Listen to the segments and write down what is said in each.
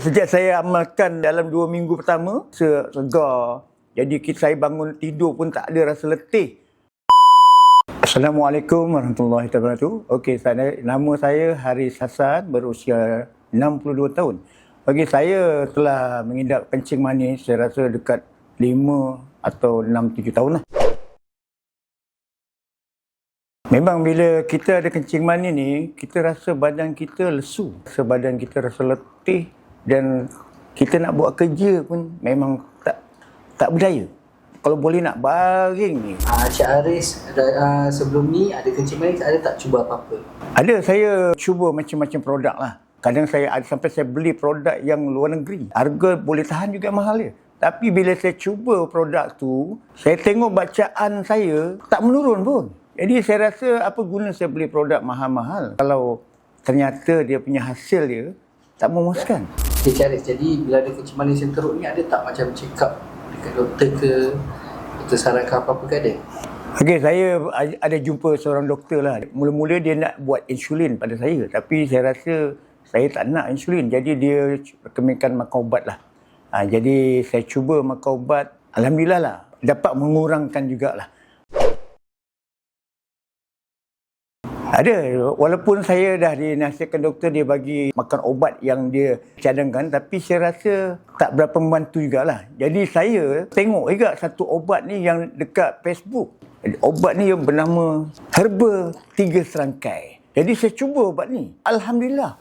Sejak saya amalkan dalam 2 minggu pertama, segar. Jadi saya bangun tidur pun tak ada rasa letih. Assalamualaikum warahmatullahi wabarakatuh. Okey, nama saya Haris Hassan, berusia 62 tahun. Okey, saya telah mengidap kencing manis, saya rasa dekat 5 atau 6-7 tahun lah. Memang bila kita ada kencing manis ni, kita rasa badan kita lesu. Badan kita rasa letih dan kita nak buat kerja pun memang tak berdaya. Kalau boleh nak baring ni. Cik Haris, sebelum ni ada kencing manis, ada tak cuba apa-apa? Ada, saya cuba macam-macam produk lah. Kadang sampai saya beli produk yang luar negeri. Harga boleh tahan juga mahal dia. Tapi bila saya cuba produk tu, saya tengok bacaan saya tak menurun pun. Jadi saya rasa apa guna saya beli produk mahal-mahal kalau ternyata dia punya hasil dia tak memuaskan. Okay, Cik Haris, jadi bila ada kencing manis yang teruk ni, ada tak macam check up dekat doktor ke? Doktor sarankan apa-apa ke ada? Okey, saya ada jumpa seorang doktor lah. Mula-mula dia nak buat insulin pada saya. Tapi saya rasa saya tak nak insulin. Jadi dia rekomenkan makan ubat lah. Jadi saya cuba makan ubat. Alhamdulillah lah. Dapat mengurangkan jugalah. Ada, walaupun saya dah dinasihatkan doktor dia bagi makan ubat yang dia cadangkan, tapi saya rasa tak berapa membantu jugalah. Jadi saya tengok juga satu ubat ni yang dekat Facebook. Ubat ni yang bernama Herba 3 Serangkai. Jadi saya cuba ubat ni. Alhamdulillah.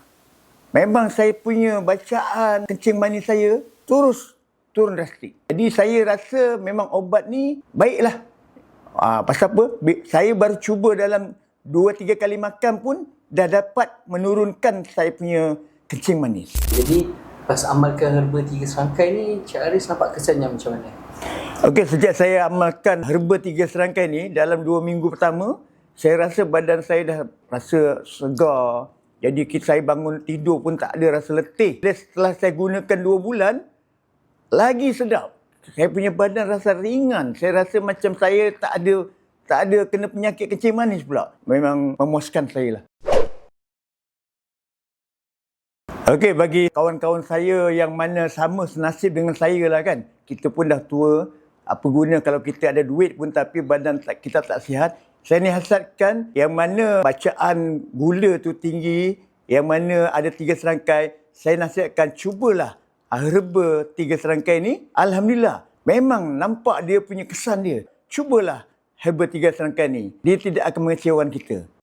Memang saya punya bacaan kencing manis saya terus turun drastik. Jadi saya rasa memang ubat ni baiklah. Pasal apa? Saya baru cuba dalam 2-3 kali makan pun dah dapat menurunkan saya punya kencing manis. Jadi pas amalkan Herba 3 Serangkai ni, Cik Haris nampak kesannya macam mana? Okey, sejak saya amalkan Herba 3 Serangkai ni dalam 2 minggu pertama, saya rasa badan saya dah rasa segar. Jadi saya bangun tidur pun tak ada rasa letih. Setelah saya gunakan 2 bulan, lagi sedap. Saya punya badan rasa ringan. Saya rasa macam saya tak ada kena penyakit kencing manis pula. Memang memuaskan saya lah. Okey, bagi kawan-kawan saya yang mana sama senasib dengan saya lah kan. Kita pun dah tua. Apa guna kalau kita ada duit pun tapi badan kita tak sihat. Saya nasihatkan yang mana bacaan gula tu tinggi, yang mana ada 3 serangkai, saya nasihatkan cubalah Herba 3 Serangkai ni. Alhamdulillah, memang nampak dia punya kesan dia. Cubalah Herba 3 Serangkai ni. Dia tidak akan mengecewakan kita.